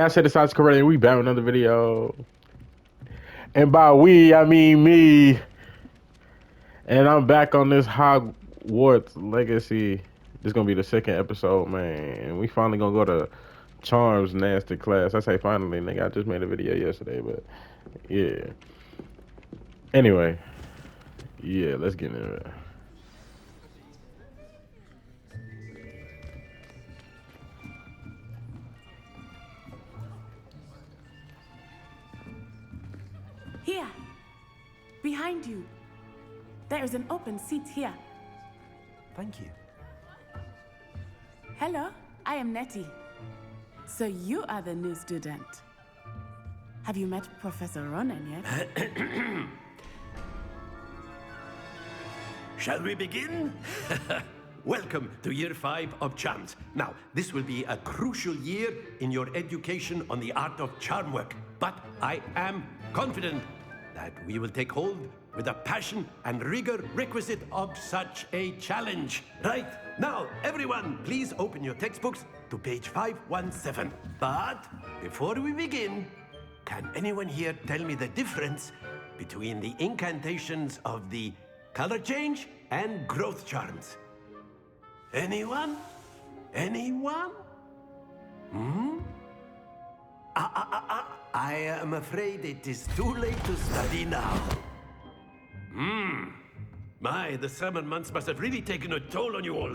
I said the size correctly. We back with another video, and by we I mean me. And I'm back on this Hogwarts Legacy. This gonna be the second episode, man. And we finally gonna go to Charms nasty class. I say finally, nigga. I just made a video yesterday, but yeah. Anyway, yeah. Let's get into it. Here, behind you. There is an open seat here. Thank you. Hello, I am Nettie. So you are the new student. Have you met Professor Ronan yet? Shall we begin? Welcome to Year 5 of Charms. Now, this will be a crucial year in your education on the art of charm work. But I am confident that we will take hold with the passion and rigor requisite of such a challenge. Right, now, everyone, please open your textbooks to page 517. But before we begin, can anyone here tell me the difference between the incantations of the color change and growth charms? Anyone? Anyone? I am afraid it is too late to study now. My, the summer months must have really taken a toll on you all.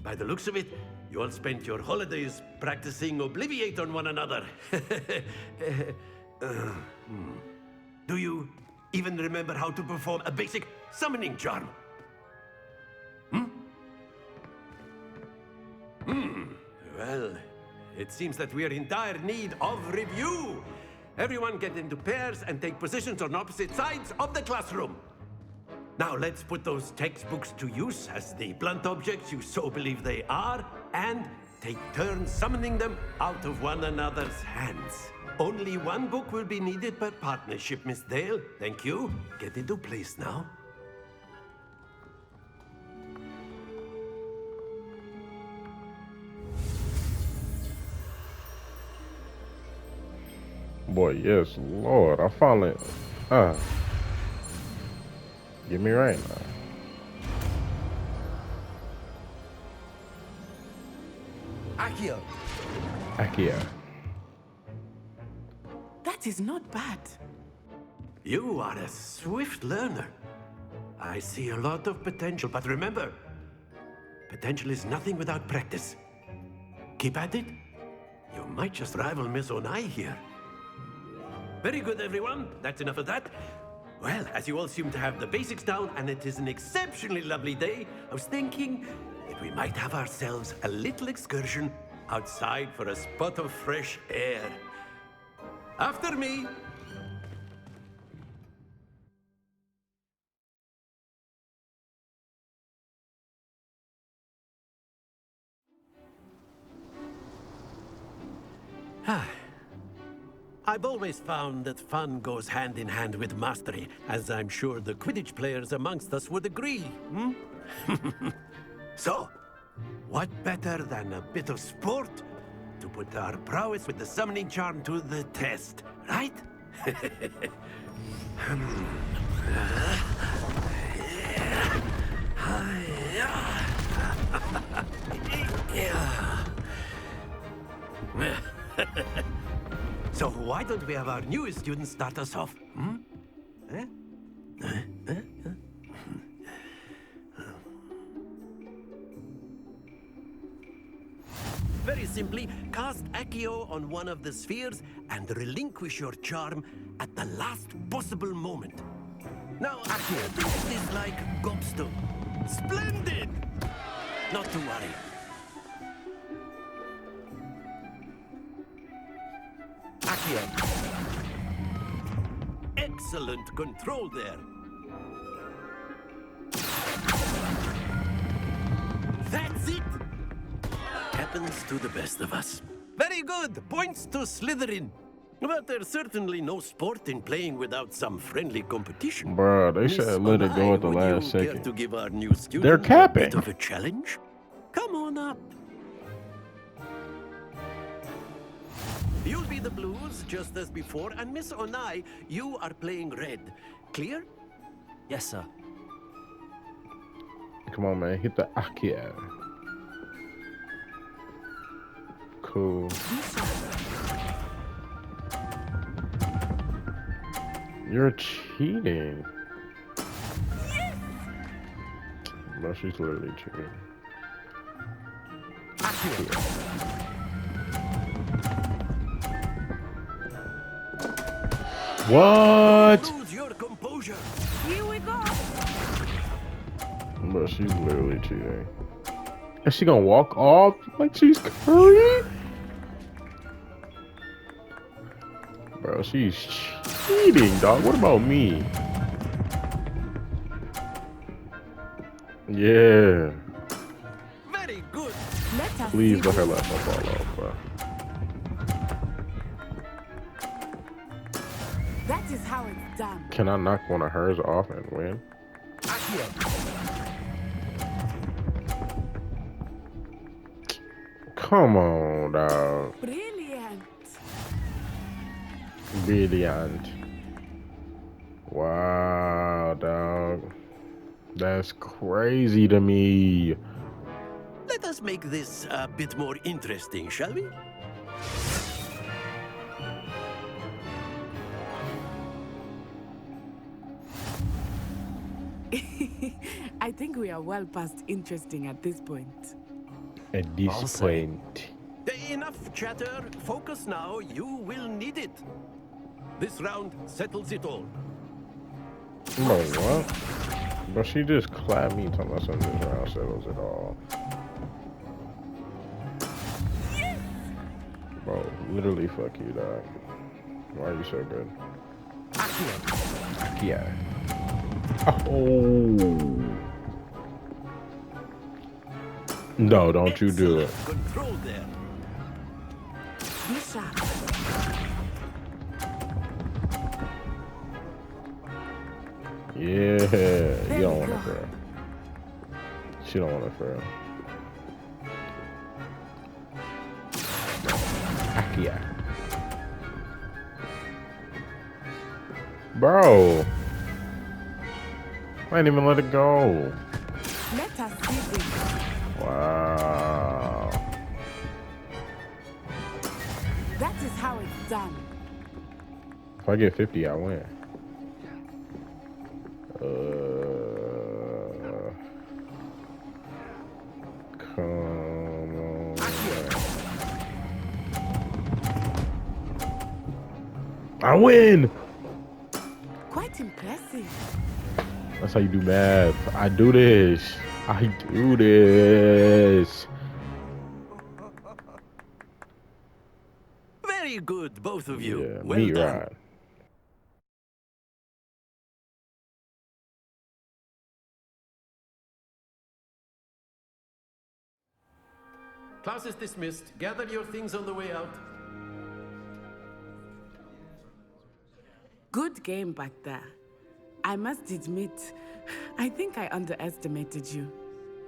By the looks of it, you all spent your holidays practicing Obliviate on one another. Do you even remember how to perform a basic summoning charm? Well, it seems that we are in dire need of review. Everyone get into pairs and take positions on opposite sides of the classroom. Now let's put those textbooks to use as the blunt objects you so believe they are, and take turns summoning them out of one another's hands. Only one book will be needed per partnership, Miss Dale. Thank you. Get into place now. Boy, yes, Lord. I finally. Get me right now. Akio. Akia. That is not bad. You are a swift learner. I see a lot of potential, but remember, potential is nothing without practice. Keep at it. You might just rival Miss Onai here. Very good, everyone. That's enough of that. Well, as you all seem to have the basics down, and it is an exceptionally lovely day, I was thinking that we might have ourselves a little excursion outside for a spot of fresh air. After me. I've always found that fun goes hand in hand with mastery, as I'm sure the Quidditch players amongst us would agree. So, what better than a bit of sport to put our prowess with the summoning charm to the test, right? So why don't we have our newest student start us off? Very simply, cast Accio on one of the spheres and relinquish your charm at the last possible moment. Now, Accio, treat this like gobstone. Splendid! Not to worry. Accio. Excellent control there. That's it! Happens to the best of us. Very good. Points to Slytherin. But there's certainly no sport in playing without some friendly competition. Bruh, they Miss should let it go Onai, at the would last you care second. to give our new student They're a capping. bit of a challenge? Come on up. play the blues just as before, and Miss Onai, you are playing red. Clear? Yes, sir. Come on, man. Hit the Akia. Cool. You're cheating. Bro, she's literally cheating. What? Lose your composure. Here we go. Bro, she's literally cheating. Is she gonna walk off like she's Curry? Bro, she's cheating, dog. What about me? Yeah. Very good. Let us Please see let her who- let my ball off, bro. That is how it's done. Can I knock one of hers off and win? Come on, dog. Brilliant. Brilliant. Wow, dog. That's crazy to me. Let us make this a bit more interesting, shall we? I think we are well past interesting at this point. At I'll this say. point. Enough chatter. Focus now. You will need it. This round settles it all. Bro, what? But she just clapped me talking about something this round settles it all. Bro, literally fuck you, dog. Why are you so good? Yeah. Oh. No, don't you do it. Excellent control there. Misha, Yeah. You don't we want it go. for her. She don't want it for her. Akia. Bro. I didn't even let it go. let us see this. Wow. That is how it's done. If I get 50, I win. Come on. I win! Quite impressive. That's how you do math. I do this. I do this. Very good, both of you. Yeah, well me done. right. Class is dismissed. Gather your things on the way out. Good game back there. I must admit, I think I underestimated you.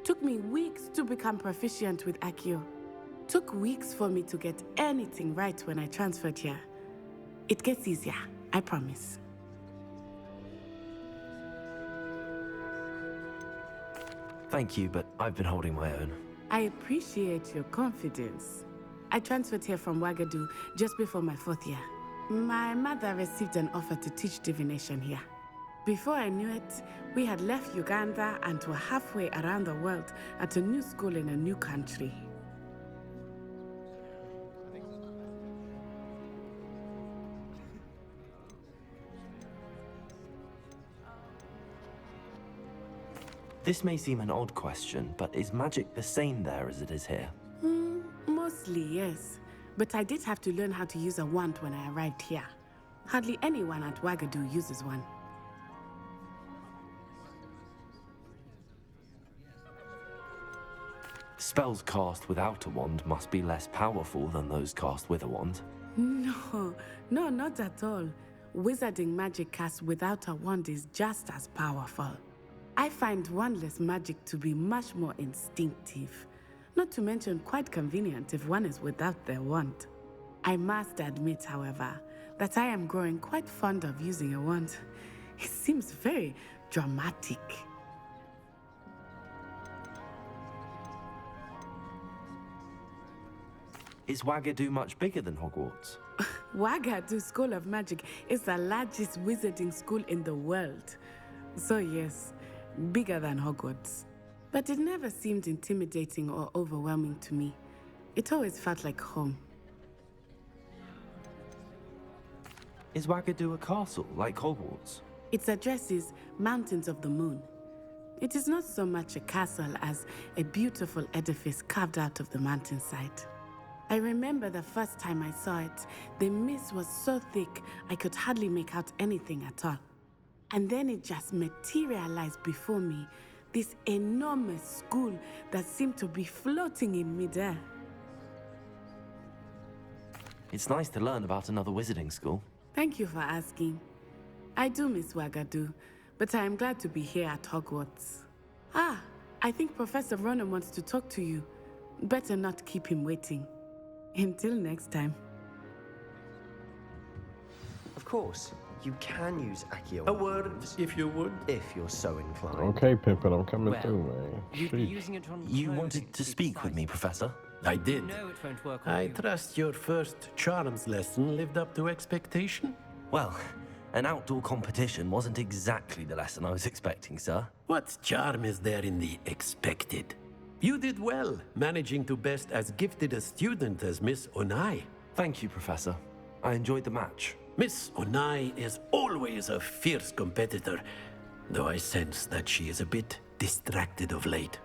Took me weeks to become proficient with Accio. Took weeks for me to get anything right when I transferred here. It gets easier, I promise. Thank you, but I've been holding my own. I appreciate your confidence. I transferred here from Wagadu just before my 4th year. My mother received an offer to teach divination here. Before I knew it, we had left Uganda and were halfway around the world at a new school in a new country. This may seem an odd question, but is magic the same there as it is here? Mostly, yes. But I did have to learn how to use a wand when I arrived here. Hardly anyone at Wagadu uses one. Spells cast without a wand must be less powerful than those cast with a wand. No, not at all. Wizarding magic cast without a wand is just as powerful. I find wandless magic to be much more instinctive. Not to mention quite convenient if one is without their wand. I must admit, however, that I am growing quite fond of using a wand. It seems very dramatic. Is Wagadu much bigger than Hogwarts? Wagadu School of Magic is the largest wizarding school in the world. So yes, bigger than Hogwarts. But it never seemed intimidating or overwhelming to me. It always felt like home. Is Wagadu a castle like Hogwarts? Its address is Mountains of the Moon. It is not so much a castle as a beautiful edifice carved out of the mountainside. I remember the first time I saw it, the mist was so thick I could hardly make out anything at all. And then it just materialized before me, this enormous school that seemed to be floating in midair. It's nice to learn about another wizarding school. Thank you for asking. I do miss Wagadu, but I am glad to be here at Hogwarts. Ah, I think Professor Ronan wants to talk to you. Better not keep him waiting. Until next time. Of course, you can use Accio. A word, if you would. If you're so inclined. Okay, Pippin, I'm coming Well, through, man. You'd be Sheesh. using it on You clothing wanted to be speak with me, precise. Professor? I did. No, it won't work on I you. trust your first charms lesson lived up to expectation? Well, an outdoor competition wasn't exactly the lesson I was expecting, sir. What charm is there in the expected? You did well, managing to best as gifted a student as Miss Onai. Thank you, Professor. I enjoyed the match. Miss Onai is always a fierce competitor, though I sense that she is a bit distracted of late.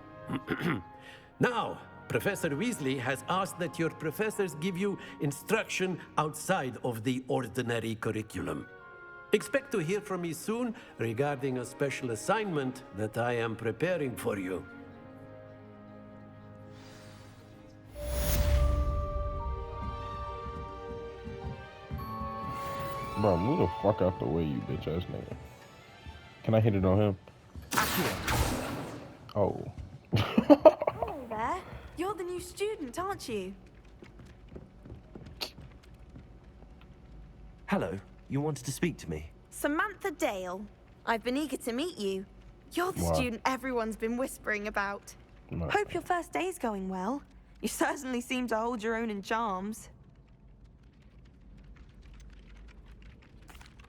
Now, Professor Weasley has asked that your professors give you instruction outside of the ordinary curriculum. Expect to hear from me soon regarding a special assignment that I am preparing for you. Bro, move the fuck out the way, you bitch ass nigga. Can I hit it on him? Oh. Hello there. You're the new student, aren't you? Hello, you wanted to speak to me? Samantha Dale. I've been eager to meet you. You're the Wow. student everyone's been whispering about. No. Hope your first day's going well. You certainly seem to hold your own in charms.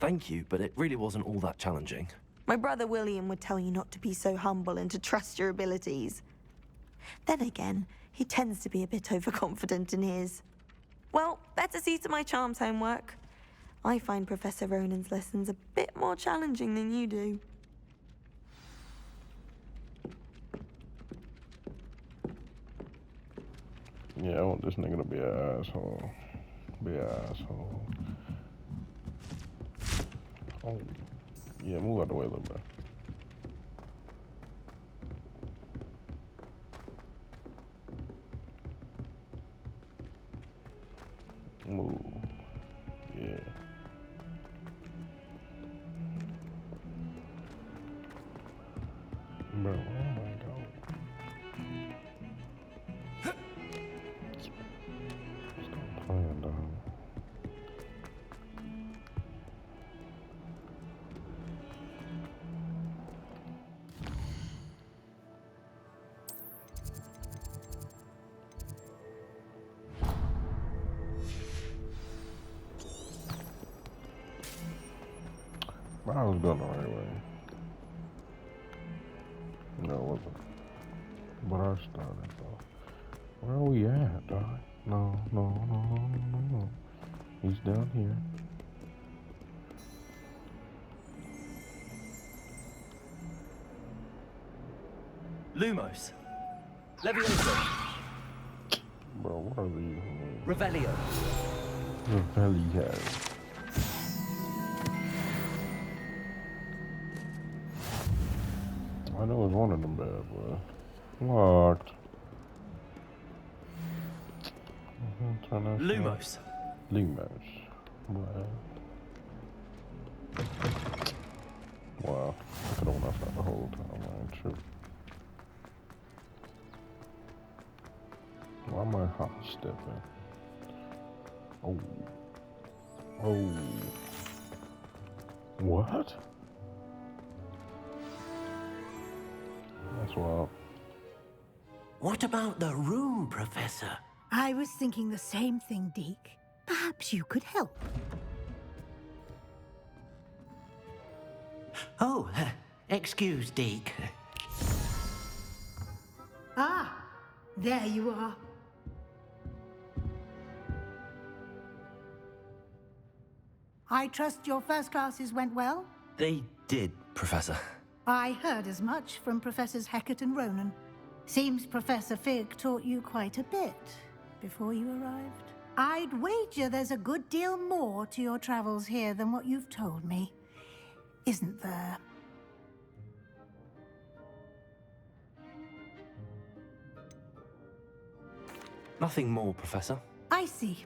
Thank you, but it really wasn't all that challenging. My brother William would tell you not to be so humble and to trust your abilities. Then again, he tends to be a bit overconfident in his. Well, better see to my charms homework. I find Professor Ronan's lessons a bit more challenging than you do. Yeah, I want this nigga to be an asshole. Be an asshole. Oh. Yeah, move out the way a little bit. Move. Yeah. Bro, oh my god. Stop playing, dog. I was going the right way. No, it wasn't. But I started though. Where are we at, dog? No. He's down here. Lumos. Levioso. Bro, what are these? Revelio. Revelio. I know it's one of them bad boys. Locked. Lumos. Lumos. Wow. Wow. I could have went outside the whole time, man. True. Why am I hot stepping? Oh. Oh. What? That's wild. What about the room, Professor? I was thinking the same thing, Deke. Perhaps you could help. Oh, excuse, Deke. Ah, there you are. I trust your first classes went well? They did, Professor. I heard as much from Professors Hecat and Ronan. Seems Professor Fig taught you quite a bit before you arrived. I'd wager there's a good deal more to your travels here than what you've told me. Isn't there? Nothing more, Professor. I see.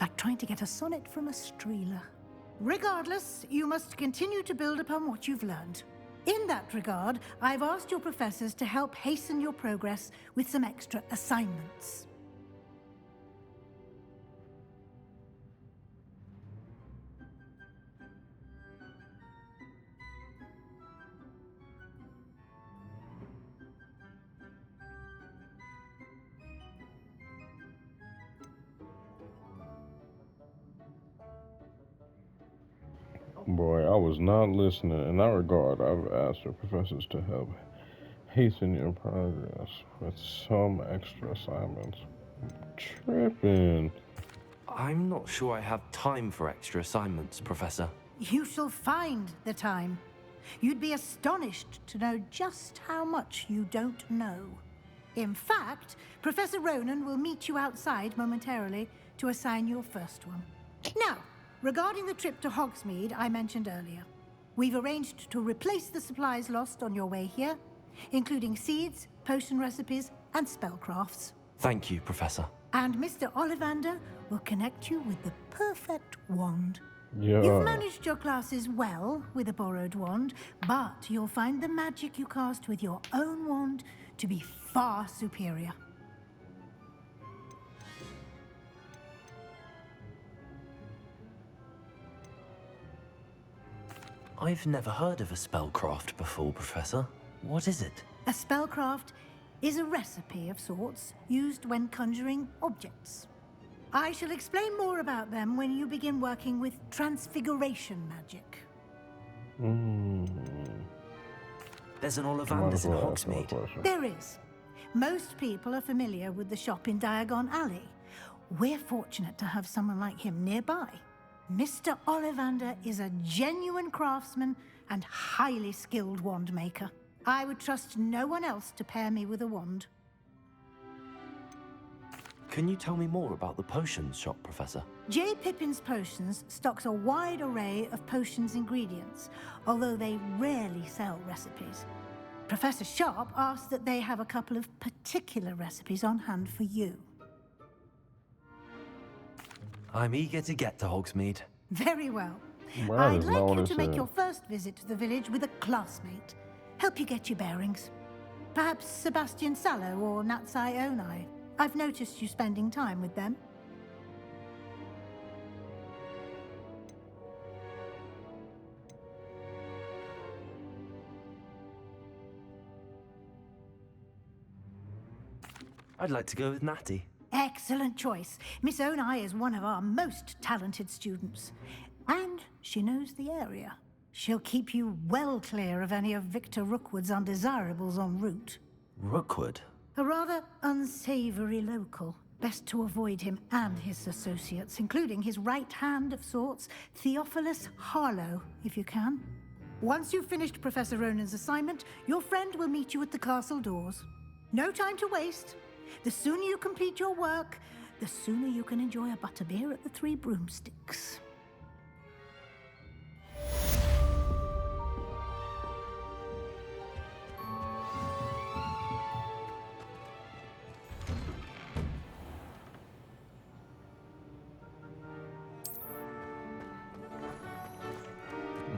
Like trying to get a sonnet from a streeler. Regardless, you must continue to build upon what you've learned. In that regard, I've asked your professors to help hasten your progress with some extra assignments. Boy, I was not listening. In that regard, I've asked your professors to help hasten your progress with some extra assignments. Tripping. I'm not sure I have time for extra assignments, Professor. You shall find the time. You'd be astonished to know just how much you don't know. In fact, Professor Ronan will meet you outside momentarily to assign your first one. Now, regarding the trip to Hogsmeade I mentioned earlier, we've arranged to replace the supplies lost on your way here, including seeds, potion recipes, and spellcrafts. Thank you, Professor. And Mr. Ollivander will connect you with the perfect wand. Yeah. You've managed your classes well with a borrowed wand, but you'll find the magic you cast with your own wand to be far superior. I've never heard of a spellcraft before, Professor. What is it? A spellcraft is a recipe of sorts used when conjuring objects. I shall explain more about them when you begin working with transfiguration magic. There's an Might Ollivanders as in well ask my Hogsmeade. question. There is. Most people are familiar with the shop in Diagon Alley. We're fortunate to have someone like him nearby. Mr. Ollivander is a genuine craftsman and highly skilled wand maker. I would trust no one else to pair me with a wand. Can you tell me more about the potions shop, Professor? J. Pippin's Potions stocks a wide array of potions ingredients, although they rarely sell recipes. Professor Sharp asked that they have a couple of particular recipes on hand for you. I'm eager to get to Hogsmeade. Very well. Well, I'd that's not like what you it to make said. your first visit to the village with a classmate. Help you get your bearings. Perhaps Sebastian Sallow or Natsai Onai. I've noticed you spending time with them. I'd like to go with Natty. Excellent choice. Miss Onai is one of our most talented students. And she knows the area. She'll keep you well clear of any of Victor Rookwood's undesirables en route. Rookwood? A rather unsavory local. Best to avoid him and his associates, including his right hand of sorts, Theophilus Harlow, if you can. Once you've finished Professor Ronan's assignment, your friend will meet you at the castle doors. No time to waste. The sooner you complete your work, the sooner you can enjoy a butterbeer at the Three Broomsticks.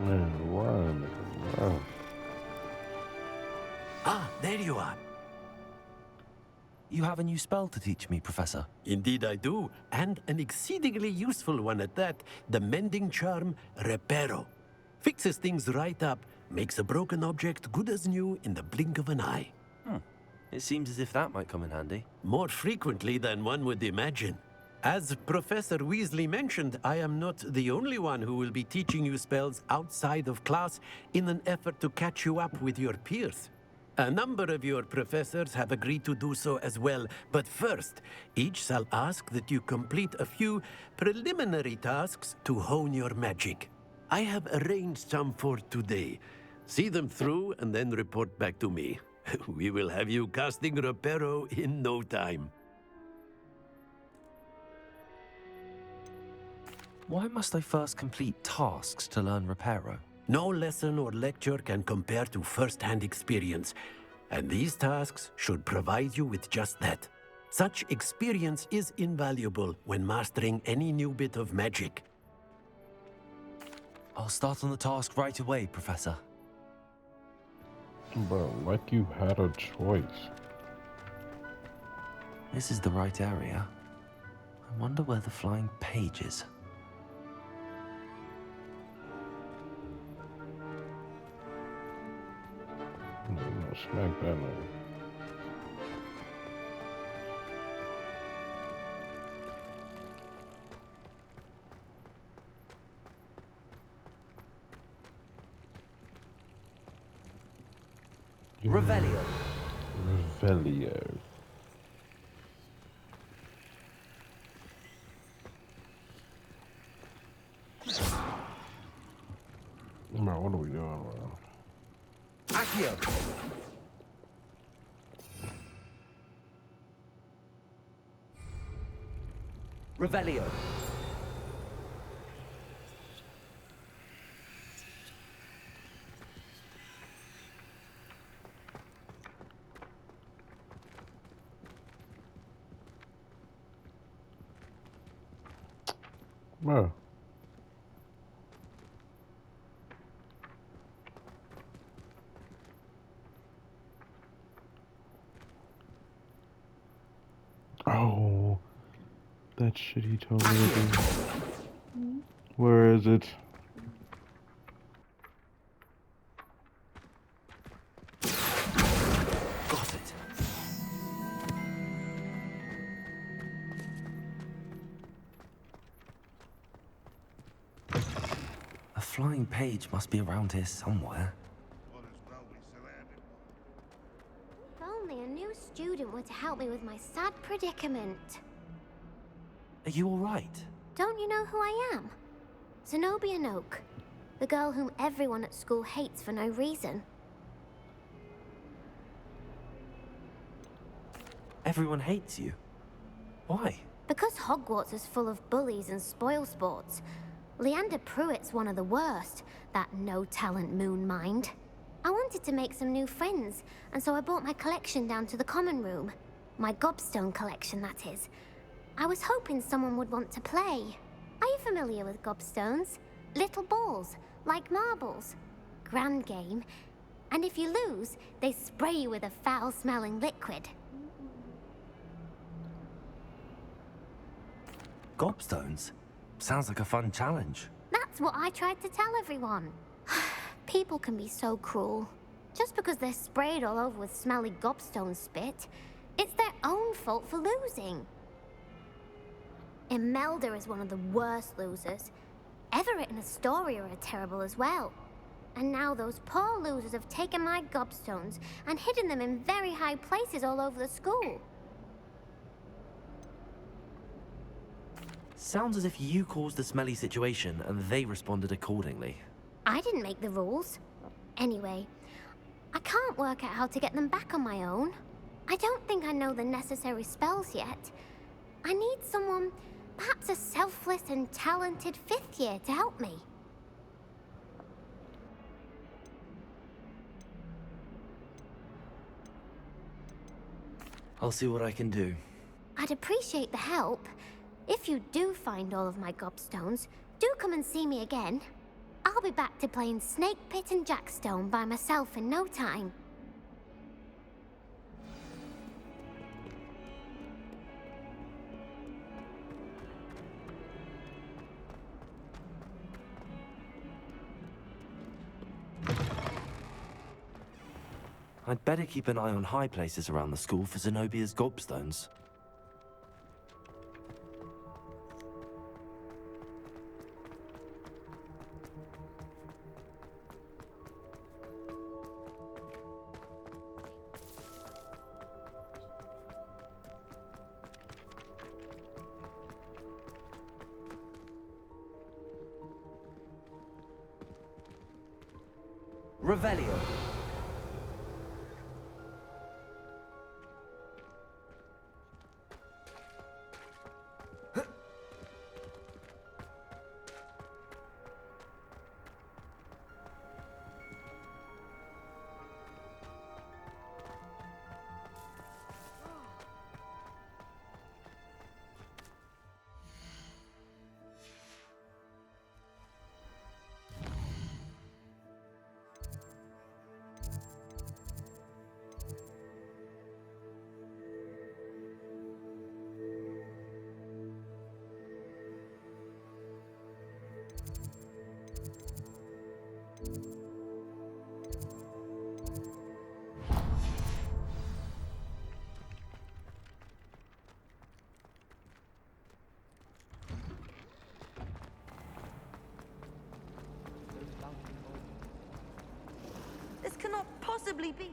Man, run. Ah, there you are. You have a new spell to teach me, Professor. Indeed I do, and an exceedingly useful one at that. The mending charm, Reparo. Fixes things right up, makes a broken object good as new in the blink of an eye. It seems as if that might come in handy. More frequently than one would imagine. As Professor Weasley mentioned, I am not the only one who will be teaching you spells outside of class in an effort to catch you up with your peers. A number of your professors have agreed to do so as well, but first, each shall ask that you complete a few preliminary tasks to hone your magic. I have arranged some for today. See them through and then report back to me. We will have you casting Reparo in no time. Why must I first complete tasks to learn Reparo? No lesson or lecture can compare to first-hand experience, and these tasks should provide you with just that. Such experience is invaluable when mastering any new bit of magic. I'll start on the task right away, Professor. Bro, like you had a choice. This is the right area. I wonder where the flying page is. No, smack that nigga. Revelio. Revelio. Man, what are we doing, bro? Accio. Revelio. Bro. Oh, that shit he told me to do. Where is it? Got it. A flying page must be around here somewhere. If only a new student were to help me with my sad predicament. Are you all right? Don't you know who I am? Zenobia Noak, the girl whom everyone at school hates for no reason. Everyone hates you. Why? Because Hogwarts is full of bullies and spoilsports. Leander Pruitt's one of the worst, that no-talent moon mind. I wanted to make some new friends, and so I brought my collection down to the common room. My gobstone collection, that is. I was hoping someone would want to play. Are you familiar with gobstones? Little balls, like marbles. Grand game. And if you lose, they spray you with a foul-smelling liquid. Gobstones? Sounds like a fun challenge. That's what I tried to tell everyone. People can be so cruel. Just because they're sprayed all over with smelly gobstone spit, it's their own fault for losing. Imelda is one of the worst losers. Everett and Astoria are terrible as well. And now those poor losers have taken my gobstones and hidden them in very high places all over the school. Sounds as if you caused the smelly situation and they responded accordingly. I didn't make the rules. Anyway, I can't work out how to get them back on my own. I don't think I know the necessary spells yet. I need someone, perhaps a selfless and talented fifth year to help me. I'll see what I can do. I'd appreciate the help. If you do find all of my gobstones, do come and see me again. I'll be back to playing Snake Pit and Jackstone by myself in no time. I'd better keep an eye on high places around the school for Zenobia's gobstones. Revelio. This cannot possibly be.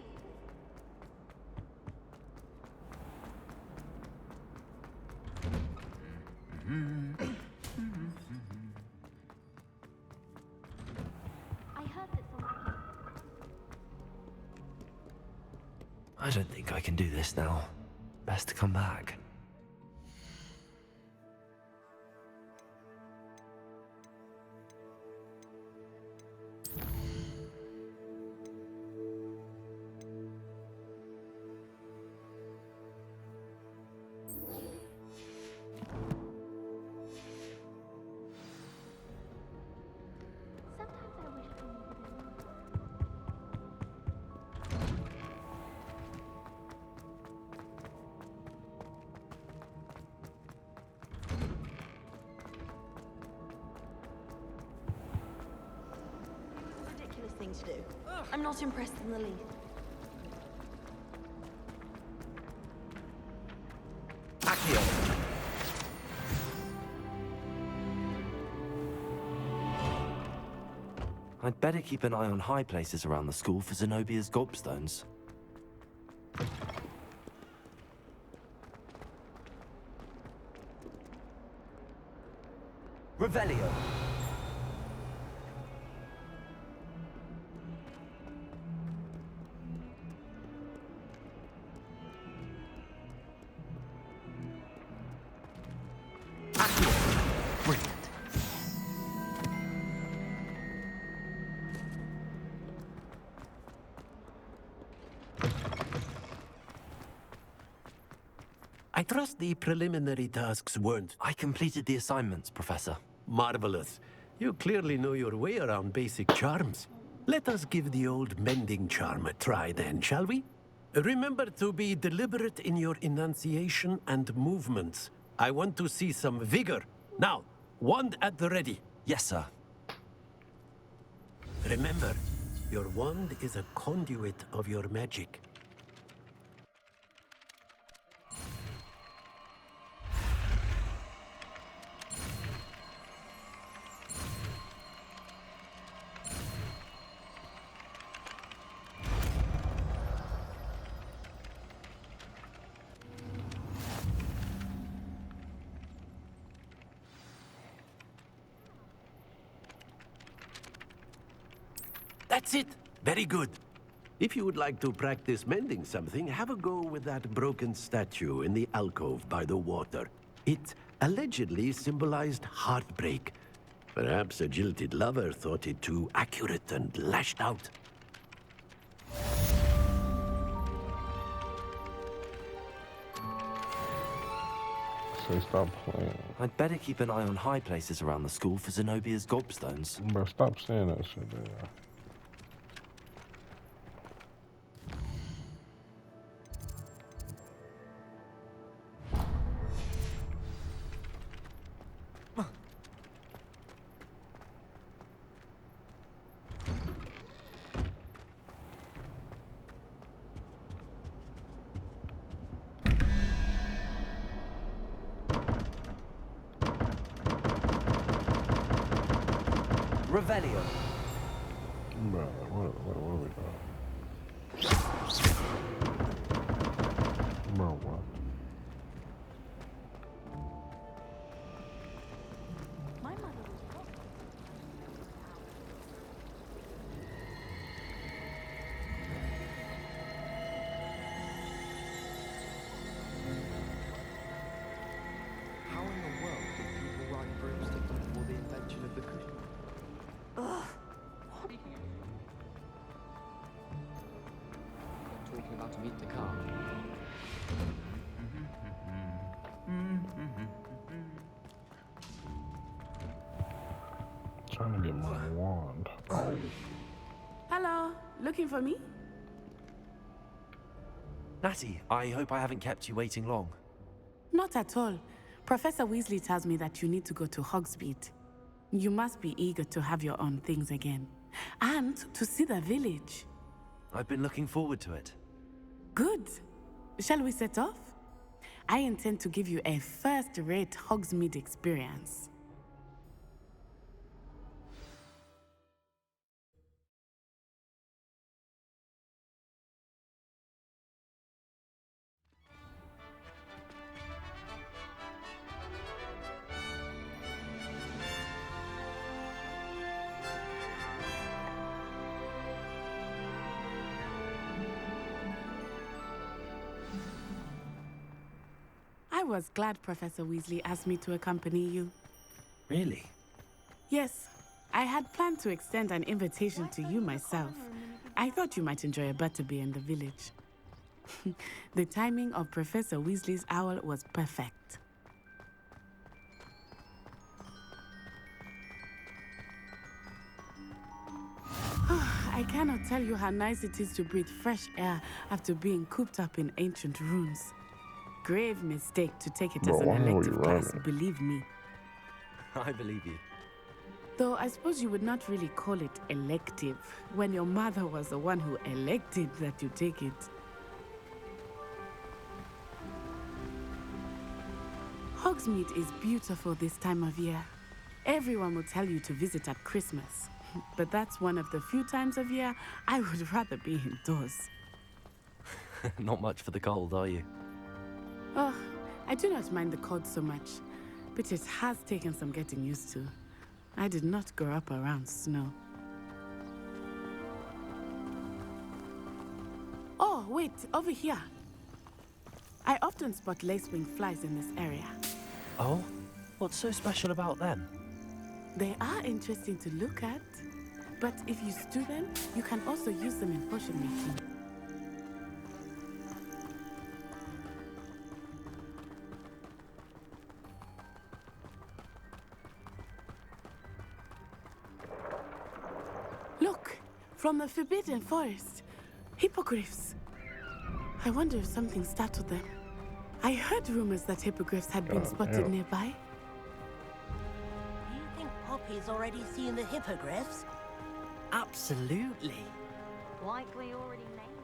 I heard that someone... I don't think I can do this now. Best to come back. Sometimes I wish I knew the name. Ridiculous thing to do. I'm not impressed in the least. Accio. I'd better keep an eye on high places around the school for Zenobia's gobstones. Revelio. Accio. Brilliant. I trust the preliminary tasks weren't I completed the assignments, Professor. marvelous. You clearly know your way around basic charms. Let us give the old mending charm a try then, shall we? Remember to be deliberate in your enunciation and movements. I want to see some vigor. Now, wand at the ready. Yes, sir. Remember, your wand is a conduit of your magic. That's it. Very good. If you would like to practice mending something, have a go with that broken statue in the alcove by the water. It allegedly symbolized heartbreak. Perhaps a jilted lover thought it too accurate and lashed out. Say stop playing. I'd better keep an eye on high places around the school for Zenobia's gobstones. Bro, stop saying that shit, there. Revelio. Bro, what are we doing? Bro, what? My mother was wrong. How in the world did people ride broomsticks before the invention of the cushion? Talking about to meet the car. Trying to get my wand. Oh. Hello, looking for me? Natty, I hope I haven't kept you waiting long. Not at all. Professor Weasley tells me that you need to go to Hogsmeade. You must be eager to have your own things again. And to see the village. I've been looking forward to it. Good. Shall we set off? I intend to give you a first-rate Hogsmeade experience. I was glad Professor Weasley asked me to accompany you. Really? Yes, I had planned to extend an invitation to you myself. I thought you might enjoy a butterbeer in the village. The timing of Professor Weasley's owl was perfect. I cannot tell you how nice it is to breathe fresh air after being cooped up in ancient ruins. Grave mistake to take it as Bro, an why are we elective class, running? believe me. I believe you. Though I suppose you would not really call it elective when your mother was the one who elected that you take it. Hogsmeade is beautiful this time of year. Everyone will tell you to visit at Christmas, but that's one of the few times of year I would rather be indoors. Not much for the cold, are you? Oh, I do not mind the cold so much, but it has taken some getting used to. I did not grow up around snow. Oh, wait, over here. I often spot lacewing flies in this area. Oh? What's so special about them? They are interesting to look at, but if you stew them, you can also use them in potion making. Look, from the Forbidden Forest, hippogriffs. I wonder if something startled them. I heard rumors that hippogriffs had been spotted nearby. Do you think Poppy's already seen the hippogriffs? Absolutely. Like we already named.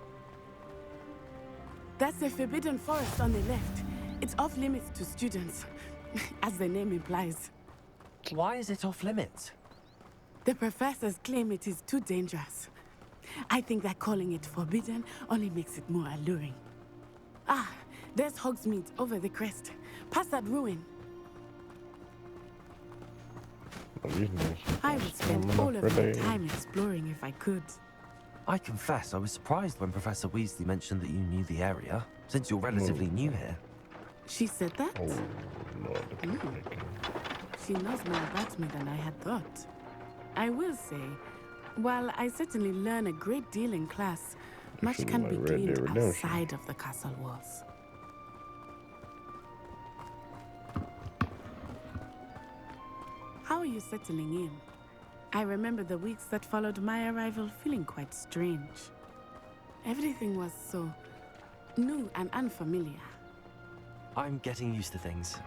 That's the Forbidden Forest on the left. It's off limits to students, as the name implies. Why is it off limits? The professors claim it is too dangerous. I think that calling it forbidden only makes it more alluring. Ah, there's Hogsmeade over the crest. Past that ruin. I would spend all of my time exploring if I could. I confess I was surprised when Professor Weasley mentioned that you knew the area, since you're relatively new here. She said that? Oh, Lord. She knows more about me than I had thought. I will say, while I certainly learn a great deal in class, much can be gleaned outside of the castle walls. How are you settling in? I remember the weeks that followed my arrival feeling quite strange. Everything was so new and unfamiliar. I'm getting used to things.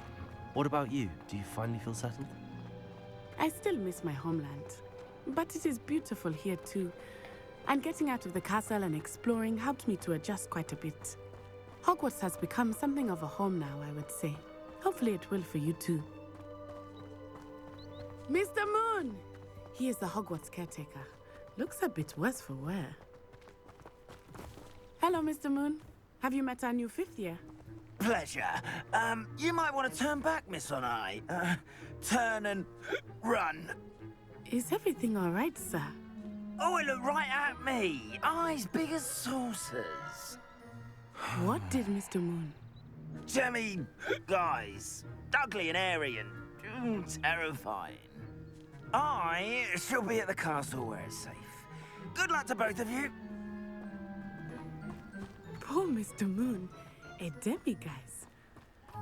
What about you? Do you finally feel settled? I still miss my homeland, but it is beautiful here too. And getting out of the castle and exploring helped me to adjust quite a bit. Hogwarts has become something of a home now, I would say. Hopefully it will for you too. Mr. Moon! He is the Hogwarts caretaker. Looks a bit worse for wear. Hello, Mr. Moon. Have you met our new 5th year? Pleasure. You might want to turn back, Miss Onai. Turn and run. Is everything all right, sir? Oh, it looked right at me. Eyes big as saucers. What did Mr. Moon? Jemmy, guys. Ugly and airy and terrifying. I shall be at the castle where it's safe. Good luck to both of you. Poor Mr. Moon. A demiguise.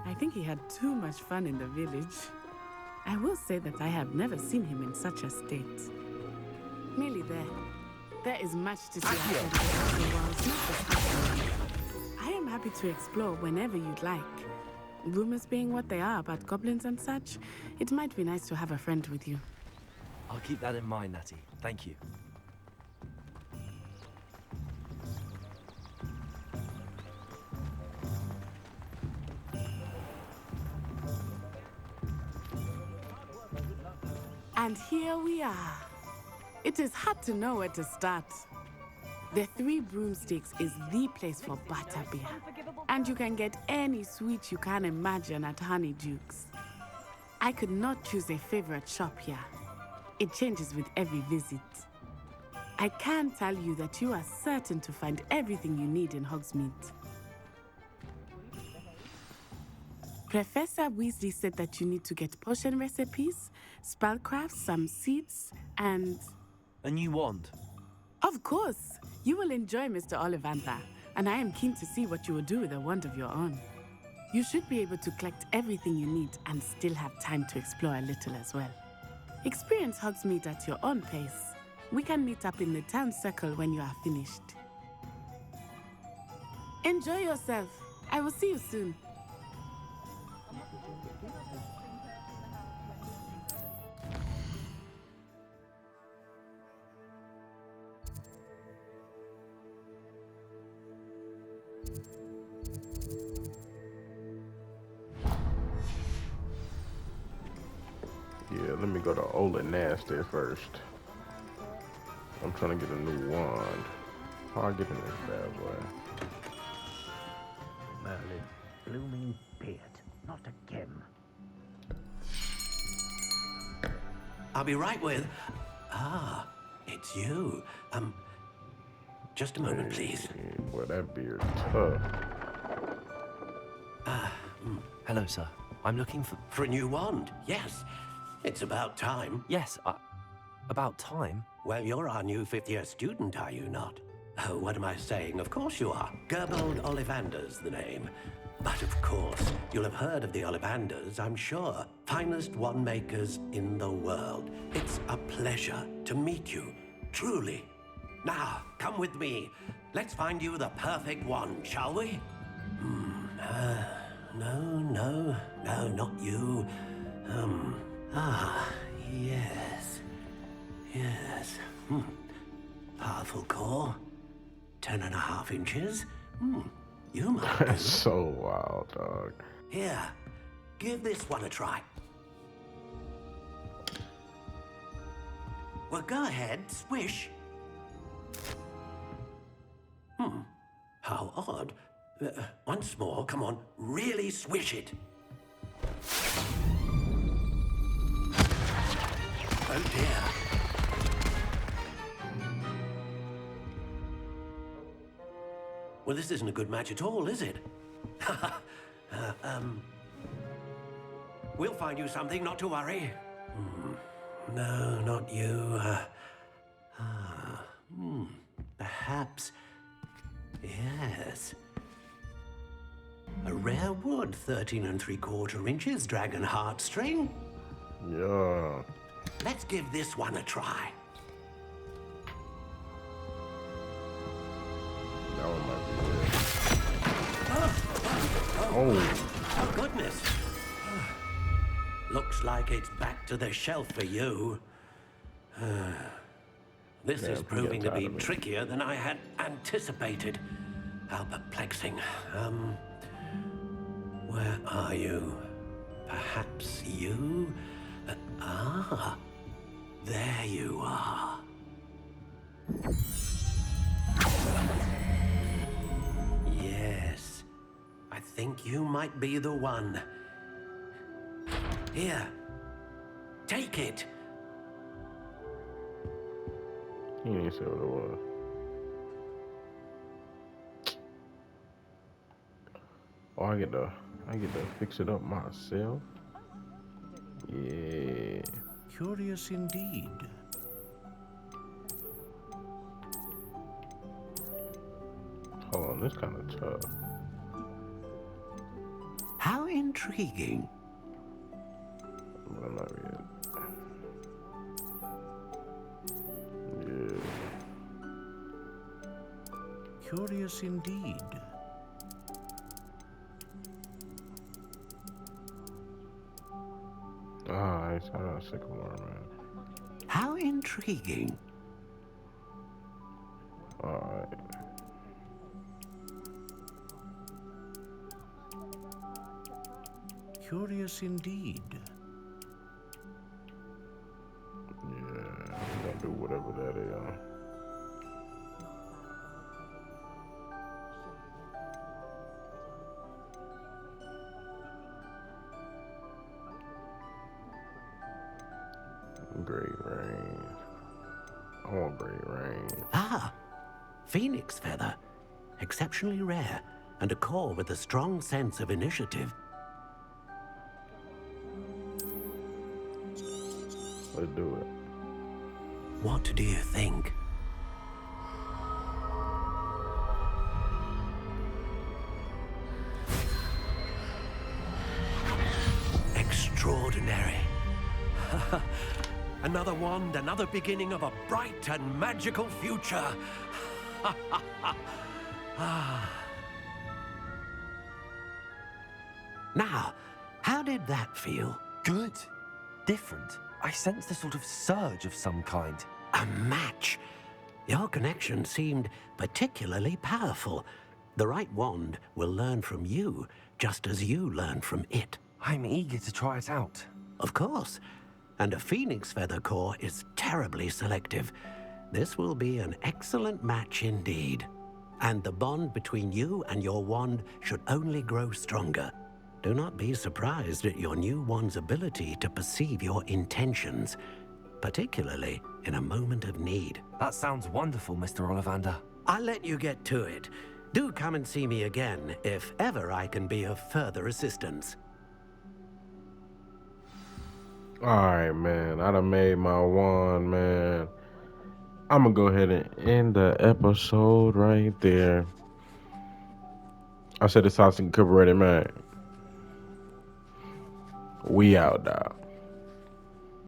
I think he had too much fun in the village. I will say that I have never seen him in such a state. Merely there. There is much to see outside of the castle walls, not just outside. I am happy to explore whenever you'd like. Rumors being what they are about goblins and such, it might be nice to have a friend with you. I'll keep that in mind, Natty. Thank you. And here we are. It is hard to know where to start. The Three Broomsticks is the place for butterbeer. And you can get any sweet you can imagine at Honeydukes. I could not choose a favorite shop here. It changes with every visit. I can tell you that you are certain to find everything you need in Hogsmeade. Professor Weasley said that you need to get potion recipes, spellcrafts, some seeds, and... A new wand? Of course! You will enjoy Mr. Ollivander, and I am keen to see what you will do with a wand of your own. You should be able to collect everything you need and still have time to explore a little as well. Experience Hogsmeade at your own pace. We can meet up in the town circle when you are finished. Enjoy yourself. I will see you soon. Yeah, let me go to Ola Nasty first. I'm trying to get a new wand. How I get in this bad boy? Merlin, blooming beard, not a gem. I'll be right with... Ah, it's you. Just a moment, please. Boy, that beard's tough. Hello, sir. I'm looking for... For a new wand, yes. It's about time. Yes, about time? Well, you're our new 5th year student, are you not? Oh, what am I saying? Of course you are. Gerbold Ollivander's the name. But of course, you'll have heard of the Ollivanders, I'm sure. Finest wand makers in the world. It's a pleasure to meet you, truly. Now, come with me. Let's find you the perfect wand, shall we? No, not you. Yes. Powerful core. 10.5 inches. You might That's do. so wild, dog. Here, give this one a try. Well, go ahead, swish. How odd. Once more, come on, really swish it. Oh dear. Well, this isn't a good match at all, is it? We'll find you something, not to worry. No, not you. Perhaps. Yes. A rare wood, 13 3/4 inches, dragon heartstring. Yeah. Let's give this one a try. That one might be it. Oh. Goodness. Looks like it's back to the shelf for you. This is proving to be trickier than I had anticipated. How perplexing. Where are you? Perhaps you? There you are. Yes, I think you might be the one. Here, take it. He didn't say what it was. Oh, I get to fix it up myself. Yeah. Curious indeed. Hold on, this kind of tough. How intriguing. But not yet. Yeah. Curious indeed. Ah, I got a sycamore, man. How intriguing. Alright. Curious indeed. Yeah, I'm gonna do whatever that is. Great rain. I want great rain. Ah, phoenix feather. Exceptionally rare, and a core with a strong sense of initiative. Let's do it. What do you think? Extraordinary. Another wand, another beginning of a bright and magical future. Now, how did that feel? Good. Different. I sensed a sort of surge of some kind. A match. Your connection seemed particularly powerful. The right wand will learn from you, just as you learn from it. I'm eager to try it out. Of course. And a phoenix feather core is terribly selective. This will be an excellent match indeed. And the bond between you and your wand should only grow stronger. Do not be surprised at your new wand's ability to perceive your intentions, particularly in a moment of need. That sounds wonderful, Mr. Ollivander. I'll let you get to it. Do come and see me again if ever I can be of further assistance. Alright, man. I done made my wand, man. I'm gonna go ahead and end the episode right there. I said it's Austin Incorporated, man. We out, dog.